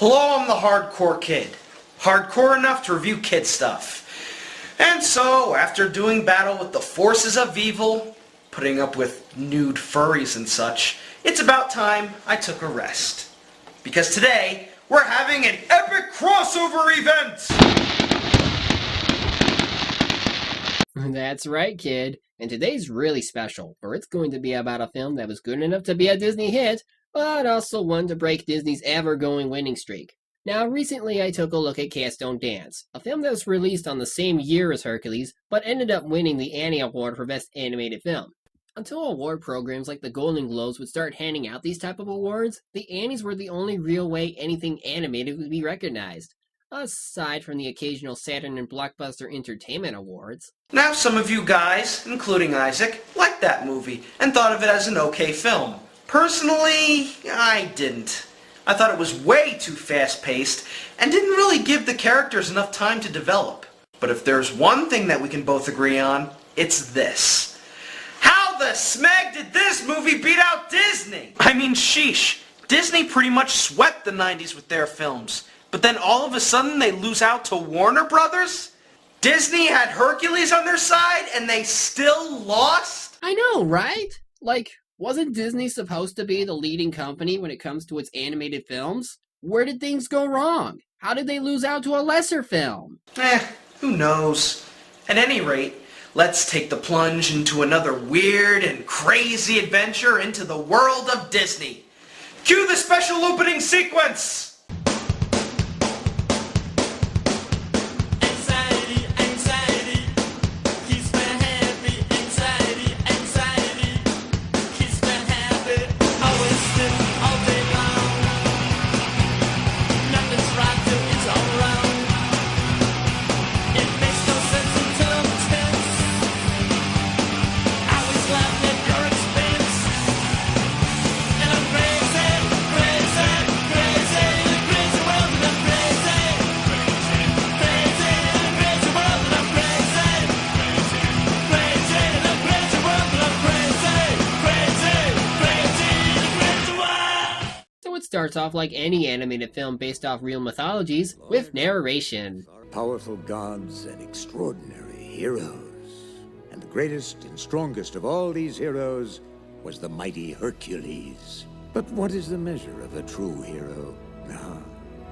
Hello, I'm the Hardcore Kid. Hardcore enough to review kid stuff. And so, after doing battle with the forces of evil, putting up with nude furries and such, it's about time I took a rest. Because today, we're having an epic crossover event! That's right, kid. And today's really special, for it's going to be about a film that was good enough to be a Disney hit, but also one to break Disney's ever-going winning streak. Now, recently I took a look at Cats Don't Dance, a film that was released on the same year as Hercules, but ended up winning the Annie Award for Best Animated Film. Until award programs like the Golden Globes would start handing out these type of awards, the Annies were the only real way anything animated would be recognized, aside from the occasional Saturn and Blockbuster Entertainment Awards. Now some of you guys, including Isaac, liked that movie and thought of it as an okay film. Personally, I didn't. I thought it was way too fast-paced and didn't really give the characters enough time to develop. But if there's one thing that we can both agree on, it's this. How the smeg did this movie beat out Disney? I mean, sheesh. Disney pretty much swept the 90s with their films. But then all of a sudden they lose out to Warner Brothers? Disney had Hercules on their side and they still lost? I know, right? Like, wasn't Disney supposed to be the leading company when it comes to its animated films? Where did things go wrong? How did they lose out to a lesser film? Who knows? At any rate, let's take the plunge into another weird and crazy adventure into the world of Disney. Cue the special opening sequence! Starts off like any animated film based off real mythologies, with narration. Powerful gods and extraordinary heroes. And the greatest and strongest of all these heroes was the mighty Hercules. But what is the measure of a true hero?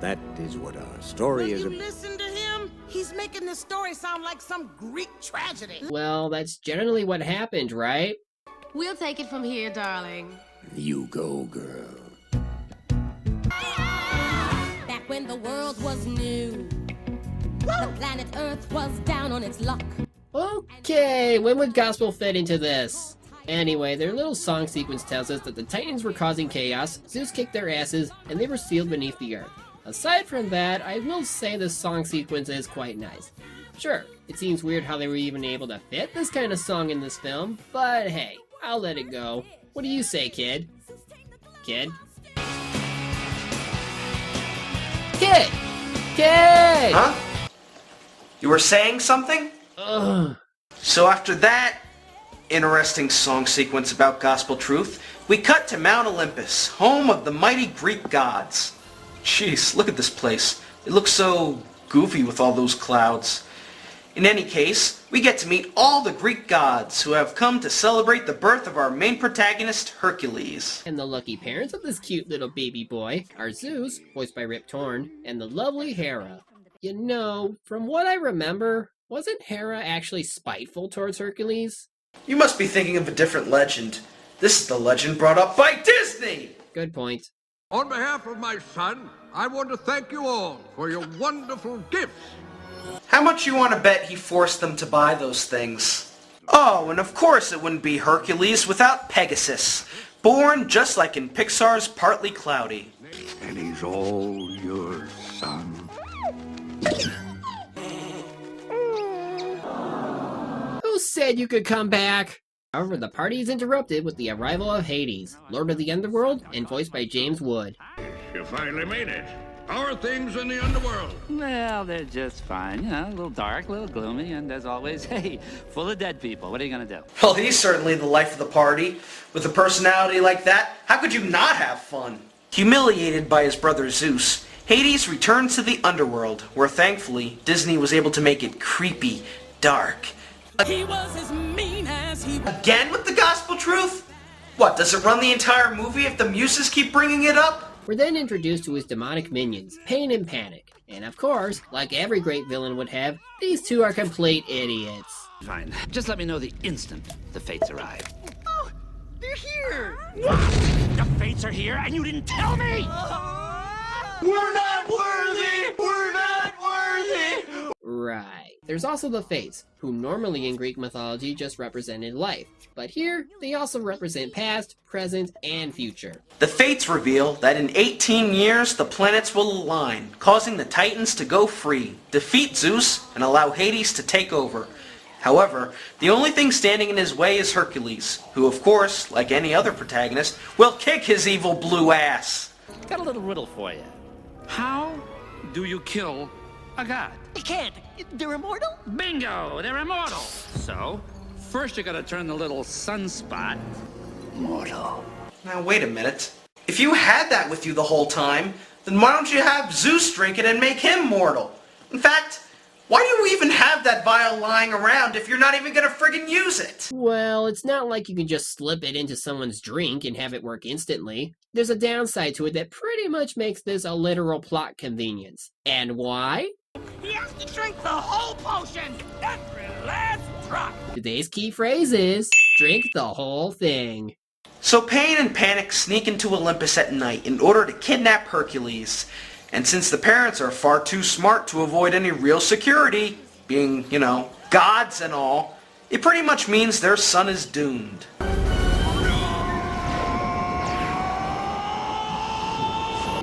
That is what our story is. Will you listen to him? He's making the story sound like some Greek tragedy. Well, that's generally what happened, right? We'll take it from here, darling. You go, girl. Back when the world was new, the planet Earth was down on its luck. Okay, when would gospel fit into this? Anyway, their little song sequence tells us that the Titans were causing chaos, Zeus kicked their asses, and they were sealed beneath the earth. Aside from that, I will say this song sequence is quite nice. Sure, it seems weird how they were even able to fit this kind of song in this film, but hey, I'll let it go. What do you say, kid? Kid? Kid! Kid! Huh? You were saying something? Ugh. So after that interesting song sequence about gospel truth, we cut to Mount Olympus, home of the mighty Greek gods. Jeez, look at this place. It looks so goofy with all those clouds. In any case, we get to meet all the Greek gods who have come to celebrate the birth of our main protagonist, Hercules. And the lucky parents of this cute little baby boy are Zeus, voiced by Rip Torn, and the lovely Hera. You know, from what I remember, wasn't Hera actually spiteful towards Hercules? You must be thinking of a different legend. This is the legend brought up by Disney! Good point. On behalf of my son, I want to thank you all for your wonderful gifts. How much you want to bet he forced them to buy those things? Oh, and of course it wouldn't be Hercules without Pegasus, born just like in Pixar's Partly Cloudy. And he's all yours, son. Who said you could come back? However, the party is interrupted with the arrival of Hades, Lord of the Underworld, and voiced by James Wood. You finally made it. How are things in the underworld? Well, they're just fine. You know, a little dark, a little gloomy, and as always, hey, full of dead people. What are you going to do? Well, he's certainly the life of the party. With a personality like that, how could you not have fun? Humiliated by his brother Zeus, Hades returns to the underworld, where thankfully Disney was able to make it creepy, dark. He was as mean as he was. Again with the gospel truth? What, does it run the entire movie if the muses keep bringing it up? We're then introduced to his demonic minions, Pain and Panic. And of course, like every great villain would have, these two are complete idiots. Fine. Just let me know the instant the fates arrive. Oh, they're here! What? The fates are here and you didn't tell me? We're not worthy! We're not worthy! Right. There's also the Fates, who normally in Greek mythology just represented life. But here, they also represent past, present, and future. The Fates reveal that in 18 years the planets will align, causing the Titans to go free, defeat Zeus, and allow Hades to take over. However, the only thing standing in his way is Hercules, who of course, like any other protagonist, will kick his evil blue ass. Got a little riddle for you. How do you kill a god? You can't! They're immortal? Bingo! They're immortal! So, first you gotta turn the little sunspot mortal. Now wait a minute. If you had that with you the whole time, then why don't you have Zeus drink it and make him mortal? In fact, why do you even have that vial lying around if you're not even gonna friggin' use it? Well, it's not like you can just slip it into someone's drink and have it work instantly. There's a downside to it that pretty much makes this a literal plot convenience. And why? He has to drink the whole potion! Every last drop! Today's key phrase is, drink the whole thing. So Pain and Panic sneak into Olympus at night in order to kidnap Hercules. And since the parents are far too smart to avoid any real security, being, gods and all, it pretty much means their son is doomed.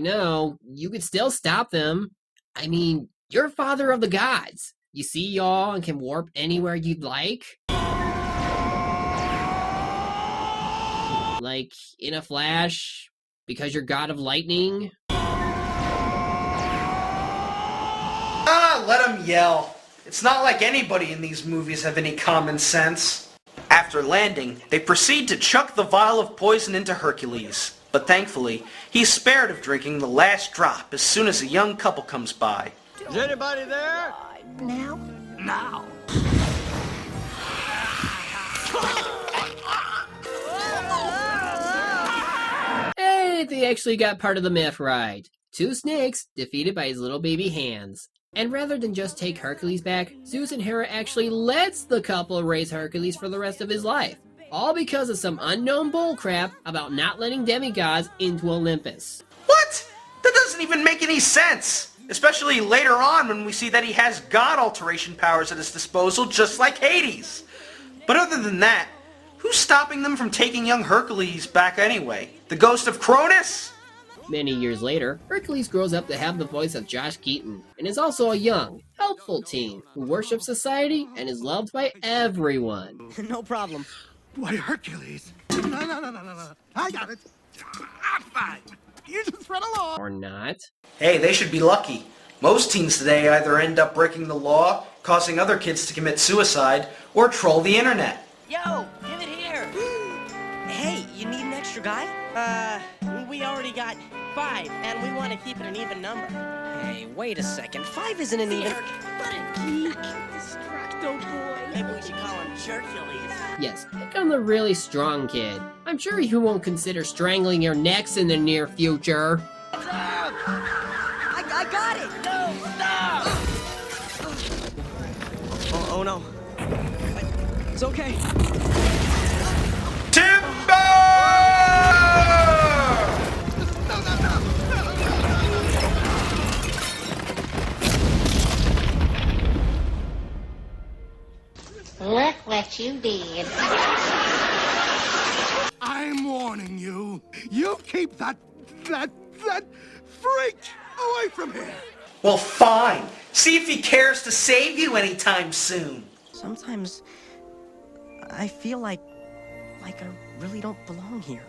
No, you could still stop them. I mean, you're father of the gods. You see y'all and can warp anywhere you'd like. Like in a flash, because you're god of lightning. Let them yell. It's not like anybody in these movies have any common sense. After landing, they proceed to chuck the vial of poison into Hercules. But thankfully, he's spared of drinking the last drop as soon as a young couple comes by. Is anybody there? Now? Now! Hey, they actually got part of the myth right. Two snakes defeated by his little baby hands. And rather than just take Hercules back, Zeus and Hera actually lets the couple raise Hercules for the rest of his life. All because of some unknown bullcrap about not letting demigods into Olympus. What? That doesn't even make any sense! Especially later on when we see that he has god alteration powers at his disposal just like Hades. But other than that, who's stopping them from taking young Hercules back anyway? The ghost of Cronus? Many years later, Hercules grows up to have the voice of Josh Keaton, and is also a young, helpful teen who worships society and is loved by everyone. No problem. Why, Hercules? No. I got it. I'm fine. You just run along. Or not. Hey, they should be lucky. Most teens today either end up breaking the law, causing other kids to commit suicide, or troll the internet. Yo, give it here. Hey, you need an extra guy? We already got 5, and we want to keep it an even number. Hey, wait a second. 5 isn't an even... But a geek. Distracto boy. Maybe we should call him Hercules. Yes, pick on the really strong kid. I'm sure you won't consider strangling your necks in the near future. I got it. No, stop. Oh no. It's okay. Timber! Look what you did. I'm warning you. You keep that freak away from here. Well, fine. See if he cares to save you anytime soon. Sometimes I feel like I really don't belong here.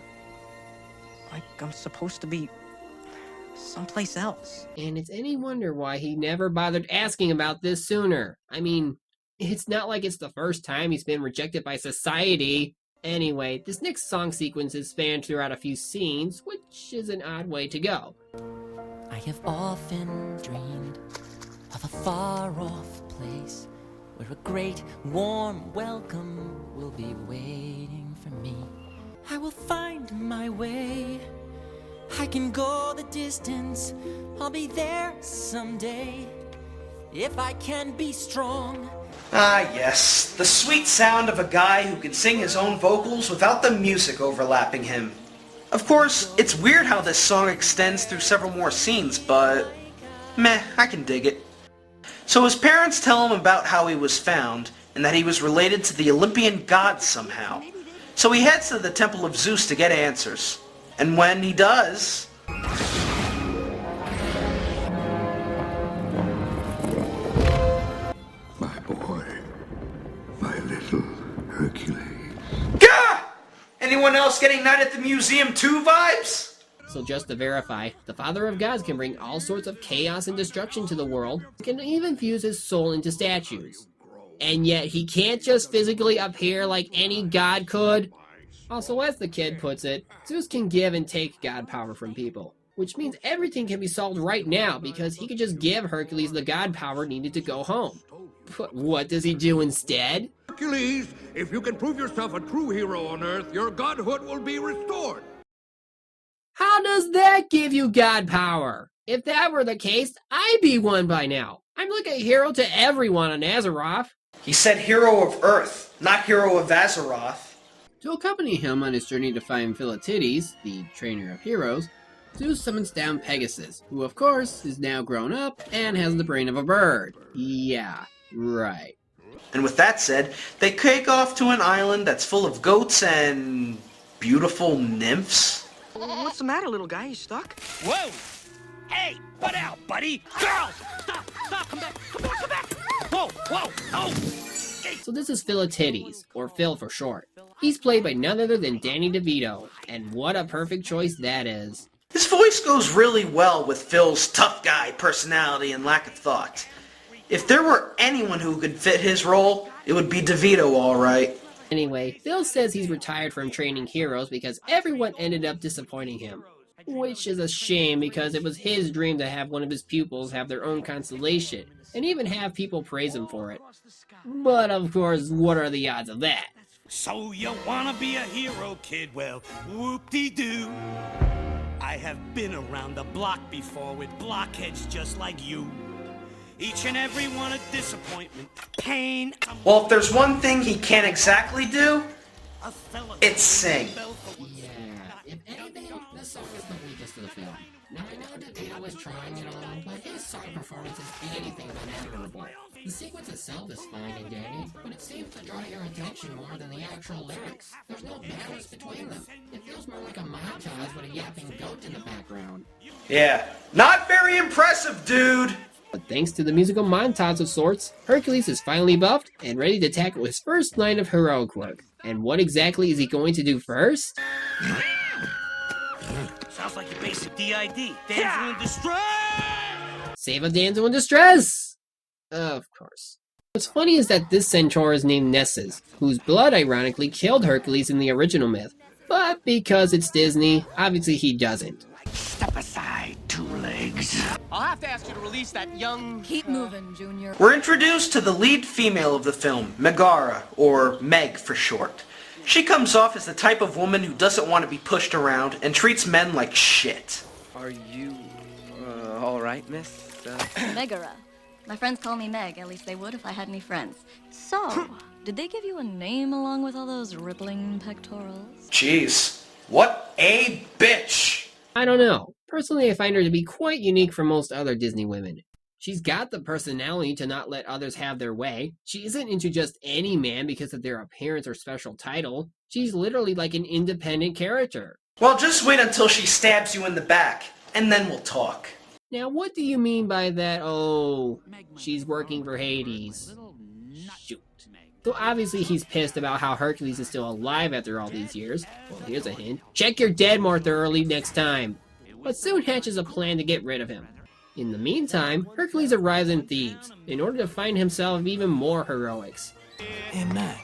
Like I'm supposed to be someplace else. And it's any wonder why he never bothered asking about this sooner. I mean, it's not like it's the first time he's been rejected by society. Anyway, this next song sequence is spanned throughout a few scenes, which is an odd way to go. I have often dreamed of a far-off place where a great warm welcome will be waiting for me. I will find my way. I can go the distance. I'll be there someday. If I can be strong. Ah, yes. The sweet sound of a guy who can sing his own vocals without the music overlapping him. Of course, it's weird how this song extends through several more scenes, but meh, I can dig it. So his parents tell him about how he was found, and that he was related to the Olympian gods somehow. So he heads to the Temple of Zeus to get answers. And when he does... My boy, my little Hercules. Gah! Anyone else getting Night at the Museum 2 vibes? So just to verify, the Father of Gods can bring all sorts of chaos and destruction to the world, can even fuse his soul into statues. And yet he can't just physically appear like any god could. Also, as the kid puts it, Zeus can give and take god power from people, which means everything can be solved right now because he could just give Hercules the god power needed to go home. But what does he do instead? Hercules, if you can prove yourself a true hero on Earth, your godhood will be restored. How does that give you god power? If that were the case, I'd be one by now. I'm like a hero to everyone on Azeroth. He said hero of Earth, not hero of Azeroth. To accompany him on his journey to find Philoctetes, the trainer of heroes, Zeus summons down Pegasus, who of course is now grown up and has the brain of a bird. Yeah, right. And with that said, they take off to an island that's full of goats and beautiful nymphs. What's the matter, little guy? You stuck? Whoa! Hey, what out, buddy? Girls! Stop! Stop! Come back! Come back! Come back! Whoa! Whoa! Oh! So this is Philoctetes, or Phil for short. He's played by none other than Danny DeVito, and what a perfect choice that is. His voice goes really well with Phil's tough guy personality and lack of thought. If there were anyone who could fit his role, it would be DeVito, alright. Anyway, Phil says he's retired from training heroes because everyone ended up disappointing him. Which is a shame because it was his dream to have one of his pupils have their own constellation, and even have people praise him for it. But of course, what are the odds of that? So you wanna be a hero, kid? Well, whoop-de-doo. I have been around the block before with blockheads just like you. Each and every one a disappointment, pain. Well, if there's one thing he can't exactly do, it's sing. Yeah, if anything, this song is the weakest of the film. Now I know DeVito was trying and all, but his song performance is anything but admirable. The sequence itself is fine and dandy, but it seems to draw your attention more than the actual lyrics. There's no balance between them. It feels more like a montage with a yapping goat in the background. Yeah, not very impressive, dude! But thanks to the musical montage of sorts, Hercules is finally buffed and ready to tackle his first line of heroic work. And what exactly is he going to do first? Sounds like your basic DID. Damsel in distress! Save a damsel in distress! Of course. What's funny is that this centaur is named Nessus, whose blood ironically killed Hercules in the original myth. But because it's Disney, obviously he doesn't. Step aside, two legs. I'll have to ask you to release that young... Keep moving, Junior. We're introduced to the lead female of the film, Megara, or Meg for short. She comes off as the type of woman who doesn't want to be pushed around and treats men like shit. Are you, all right, miss? Megara. My friends call me Meg, at least they would if I had any friends. So, did they give you a name along with all those rippling pectorals? Jeez, what a bitch! I don't know. Personally, I find her to be quite unique from most other Disney women. She's got the personality to not let others have their way. She isn't into just any man because of their appearance or special title. She's literally like an independent character. Well, just wait until she stabs you in the back, and then we'll talk. Now, what do you mean by that? Oh, she's working for Hades. Shoot. Though obviously he's pissed about how Hercules is still alive after all these years. Well, here's a hint. Check your dead more thoroughly next time. But soon hatches a plan to get rid of him. In the meantime, Hercules arrives in Thebes, in order to find himself even more heroics. Hey, Mac.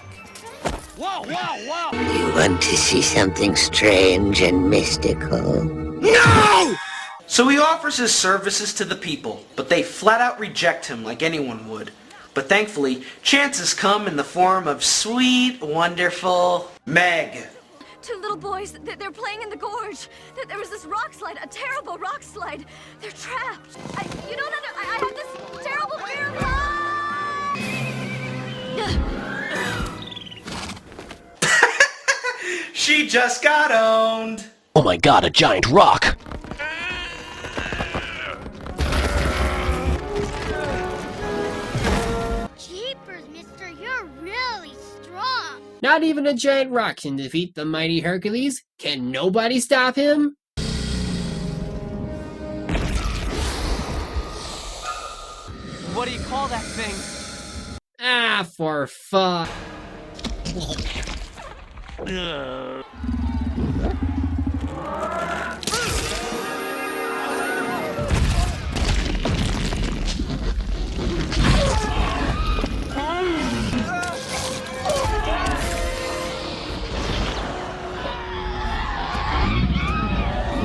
Whoa, whoa, whoa! You want to see something strange and mystical? No! So he offers his services to the people, but they flat out reject him like anyone would. But thankfully, chances come in the form of sweet, wonderful Meg. Two little boys, they're playing in the gorge. There was this rock slide, a terrible rock slide. They're trapped. I have this terrible fear of heights. She just got owned. Oh my god, a giant rock! Jeepers, mister, you're really strong. Not even a giant rock can defeat the mighty Hercules. Can nobody stop him? What do you call that thing? Ah, for fuck.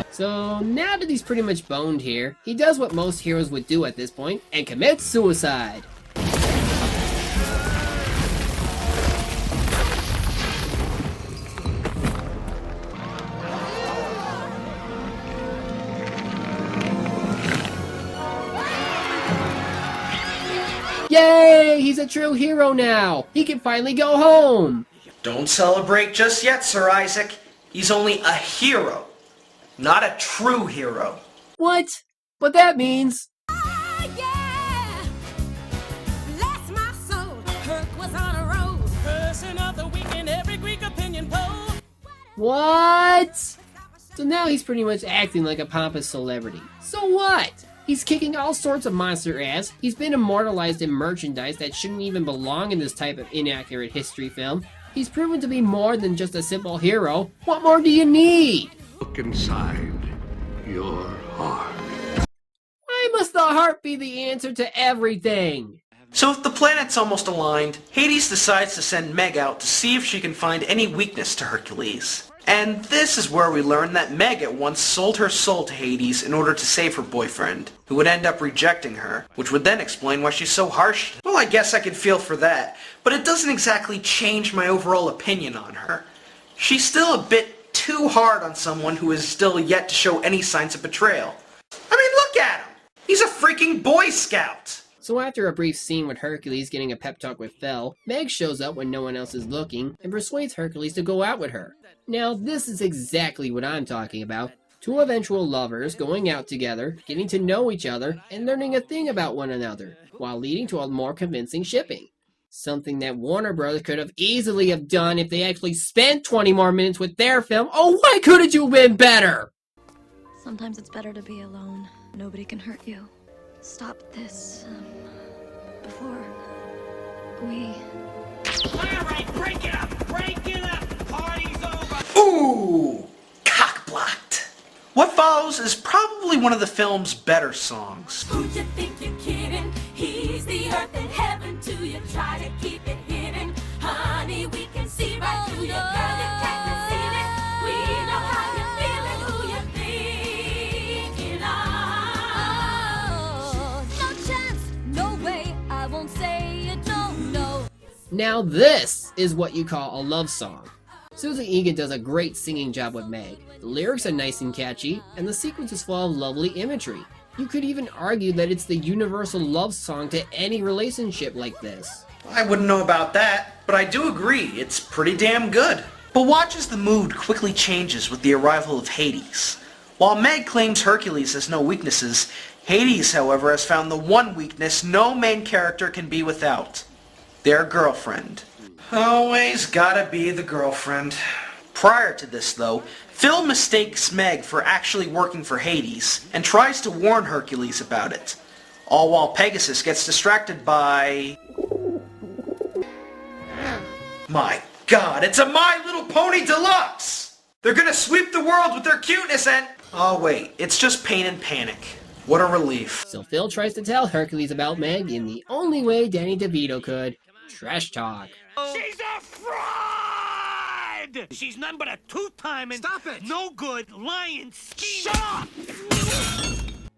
So now that he's pretty much boned here, he does what most heroes would do at this point and commits suicide. Yay! He's a true hero now! He can finally go home! Don't celebrate just yet, Sir Isaac. He's only a hero, not a true hero. What? But that means... Yeah! Bless my soul, Herc was on a roll. Person of the week in every Greek opinion poll. What? So now he's pretty much acting like a pompous celebrity. So what? He's kicking all sorts of monster ass. He's been immortalized in merchandise that shouldn't even belong in this type of inaccurate history film. He's proven to be more than just a simple hero. What more do you need? Look inside your heart. Why must the heart be the answer to everything? So if the planets almost aligned, Hades decides to send Meg out to see if she can find any weakness to Hercules. And this is where we learn that Meg at once sold her soul to Hades in order to save her boyfriend, who would end up rejecting her, which would then explain why she's so harsh. Well, I guess I could feel for that, but it doesn't exactly change my overall opinion on her. She's still a bit too hard on someone who is still yet to show any signs of betrayal. I mean, look at him! He's a freaking Boy Scout! So after a brief scene with Hercules getting a pep talk with Fel, Meg shows up when no one else is looking and persuades Hercules to go out with her. Now this is exactly what I'm talking about. Two eventual lovers going out together, getting to know each other, and learning a thing about one another, while leading to a more convincing shipping. Something that Warner Bros. Could have easily have done if they actually spent 20 more minutes with their film. Oh, why couldn't you have been better? Sometimes it's better to be alone. Nobody can hurt you. Stop this, before we... Alright, break it up! Break it up! Party's over! Ooh! Cock-blocked! What follows is probably one of the film's better songs. Who'd you think you're kidding? He's the earth and heaven to you. Try to keep it hidden. Honey, we can see right through you. Girl, you can't conceive it. We know how you're feeling, who you're thinking of. No chance, no way, I won't say you don't know. Now this is what you call a love song. Susan Egan does a great singing job with Meg. The lyrics are nice and catchy, and the sequence is full of lovely imagery. You could even argue that it's the universal love song to any relationship like this. I wouldn't know about that, but I do agree, it's pretty damn good. But watch as the mood quickly changes with the arrival of Hades. While Meg claims Hercules has no weaknesses, Hades, however, has found the one weakness no main character can be without. Their girlfriend. Always gotta be the girlfriend. Prior to this, though, Phil mistakes Meg for actually working for Hades, and tries to warn Hercules about it. All while Pegasus gets distracted by... My God, it's a My Little Pony Deluxe! They're gonna sweep the world with their cuteness and... Oh wait, it's just Pain and Panic. What a relief. So Phil tries to tell Hercules about Meg in the only way Danny DeVito could. Trash talk. She's a fraud! She's none but a two-timing, stop it! No good, lying, scheming... Shut up!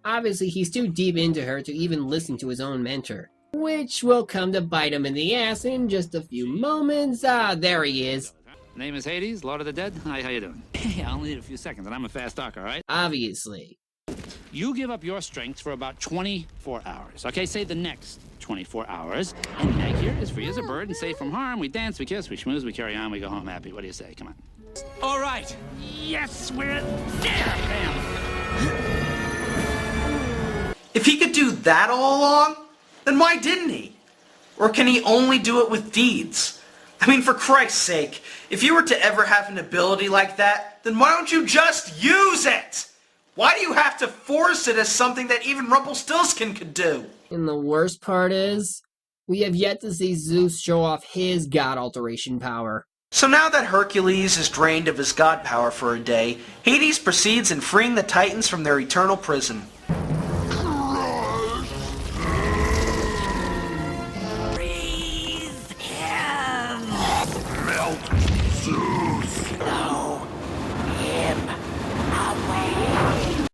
Obviously, he's too deep into her to even listen to his own mentor, which will come to bite him in the ass in just a few moments. Ah, there he is. Name is Hades, Lord of the Dead. Hi, how you doing? Hey, I'll need a few seconds, and I'm a fast talker, all right? Obviously. You give up your strength for about 24 hours, okay? Say the next 24 hours. And Meg here is free as a bird and safe from harm. We dance, we kiss, we schmooze, we carry on, we go home happy. What do you say? Come on. All right. Yes, we're there! Bam! If he could do that all along, then why didn't he? Or can he only do it with deeds? I mean, for Christ's sake, if you were to ever have an ability like that, then why don't you just use it? Why do you have to force it as something that even Rumpelstiltskin could do? And the worst part is, we have yet to see Zeus show off his god alteration power. So now that Hercules is drained of his god power for a day, Hades proceeds in freeing the Titans from their eternal prison.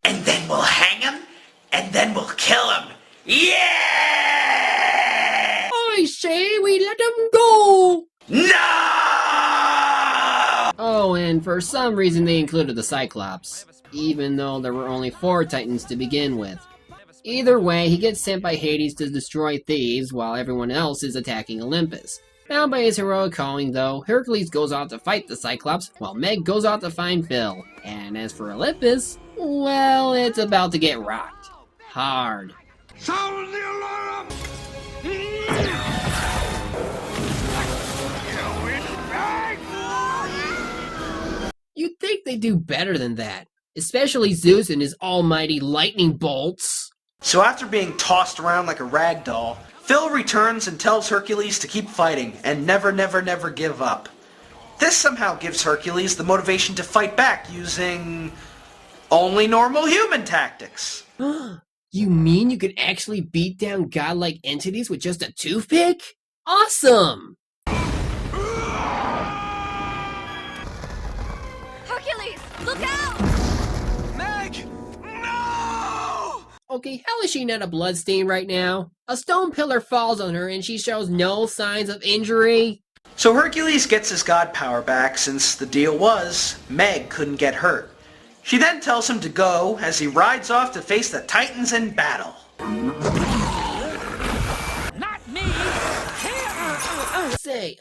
And then we'll hang him, and then we'll kill him. Yeah! I say we let him go! No! Oh, and for some reason they included the Cyclops, even though there were only 4 Titans to begin with. Either way, he gets sent by Hades to destroy Thebes while everyone else is attacking Olympus. Bound by his heroic calling, though, Hercules goes out to fight the Cyclops, while Meg goes out to find Phil. And as for Olympus, well, it's about to get rocked. Hard. Sound the alarm! You'd think they'd do better than that, especially Zeus and his almighty lightning bolts. So after being tossed around like a rag doll, Phil returns and tells Hercules to keep fighting and never, never, never give up. This somehow gives Hercules the motivation to fight back using only normal human tactics. You mean you could actually beat down godlike entities with just a toothpick? Awesome! Hercules, look out! Meg! No! Okay, how is she not a bloodstain right now? A stone pillar falls on her and she shows no signs of injury. So Hercules gets his god power back since the deal was Meg couldn't get hurt. She then tells him to go as he rides off to face the Titans in battle. Not me! Say,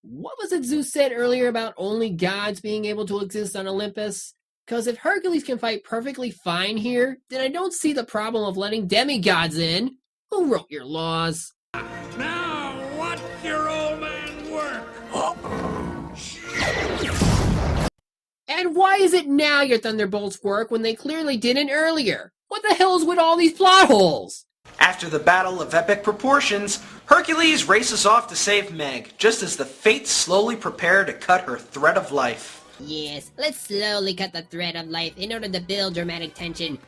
what was it Zeus said earlier about only gods being able to exist on Olympus? Cause if Hercules can fight perfectly fine here, then I don't see the problem of letting demigods in. Who wrote your laws? Now, what's your old man work? And why is it now your thunderbolts work when they clearly didn't earlier? What the hell is with all these plot holes? After the battle of epic proportions, Hercules races off to save Meg, just as the Fates slowly prepare to cut her thread of life. Yes, let's slowly cut the thread of life in order to build dramatic tension.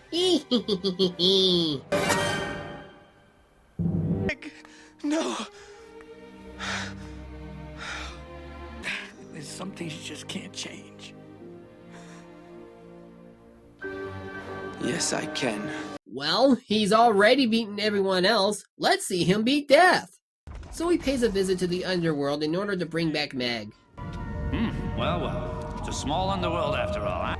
No. There's some things you just can't change. Yes, I can. Well, he's already beaten everyone else. Let's see him beat death. So he pays a visit to the underworld in order to bring back Meg. Well. It's a small underworld after all, huh?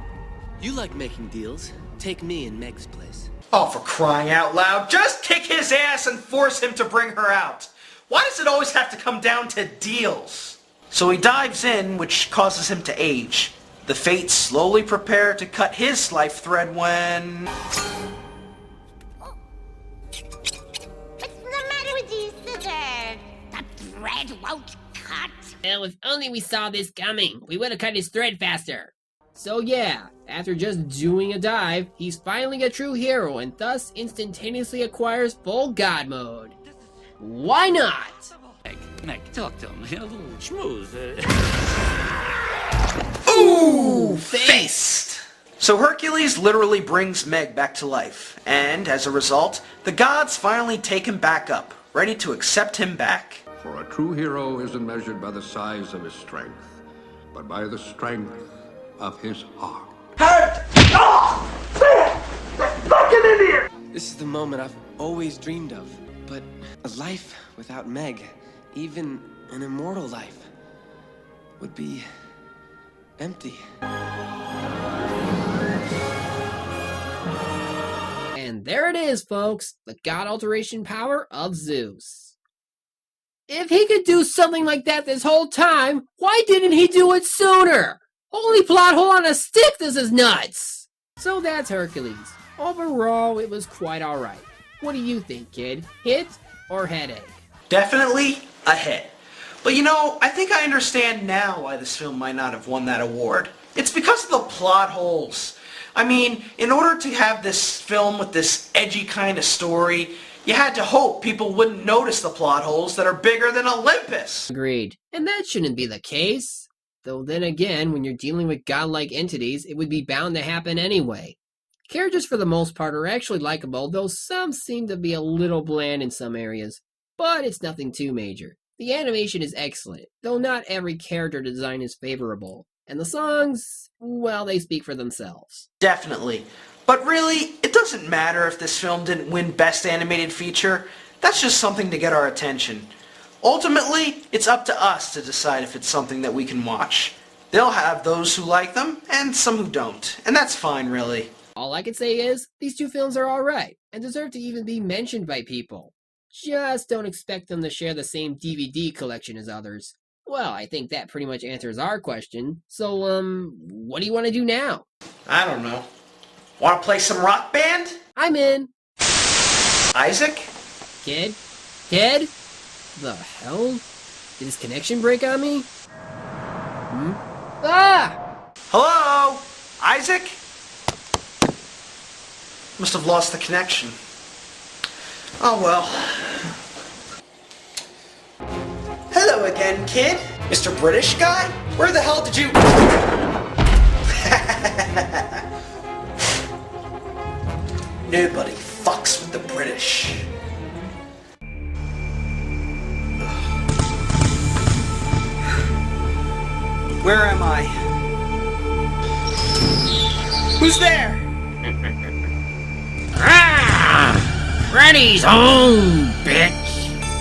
You like making deals. Take me in Meg's place. Oh, for crying out loud, just kick his ass and force him to bring her out. Why does it always have to come down to deals? So he dives in, which causes him to age. The Fates slowly prepare to cut his life thread when... What's the matter with you, scissors? The thread won't cut. Well, if only we saw this coming, we would have cut his thread faster. So yeah, after just doing a dive, he's finally a true hero and thus instantaneously acquires full god mode. Why not? Meg, talk to him. A little schmooze. Ooh, faced! So Hercules literally brings Meg back to life, and as a result, the gods finally take him back up, ready to accept him back. For a true hero isn't measured by the size of his strength, but by the strength of his heart. Hurt! Oh! Man! That fucking Indian! This is the moment I've always dreamed of. But a life without Meg, even an immortal life, would be empty. And there it is, folks, the god alteration power of Zeus. If he could do something like that this whole time, why didn't he do it sooner? Holy plot hole on a stick, this is nuts! So that's Hercules. Overall, it was quite alright. What do you think, kid? Hit or headache? Definitely a hit. But you know, I think I understand now why this film might not have won that award. It's because of the plot holes. I mean, in order to have this film with this edgy kind of story, you had to hope people wouldn't notice the plot holes that are bigger than Olympus. Agreed. And that shouldn't be the case. Though then again, when you're dealing with godlike entities, it would be bound to happen anyway. Characters for the most part are actually likable, though some seem to be a little bland in some areas. But it's nothing too major. The animation is excellent, though not every character design is favorable. And the songs, well, they speak for themselves. Definitely. But really, it doesn't matter if this film didn't win Best Animated Feature. That's just something to get our attention. Ultimately, it's up to us to decide if it's something that we can watch. They'll have those who like them, and some who don't. And that's fine, really. All I can say is, these two films are alright, and deserve to even be mentioned by people. Just don't expect them to share the same DVD collection as others. Well, I think that pretty much answers our question. So, what do you want to do now? I don't know. Want to play some Rock Band? I'm in. Isaac? Kid? Kid? The hell? Did his connection break on me? Ah! Hello? Isaac? Must have lost the connection. Oh well. Hello again, kid. Mr. British guy? Where the hell did you... Nobody fucks with the British. Where am I? Who's there? Freddy's home, bitch!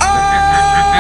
Oh!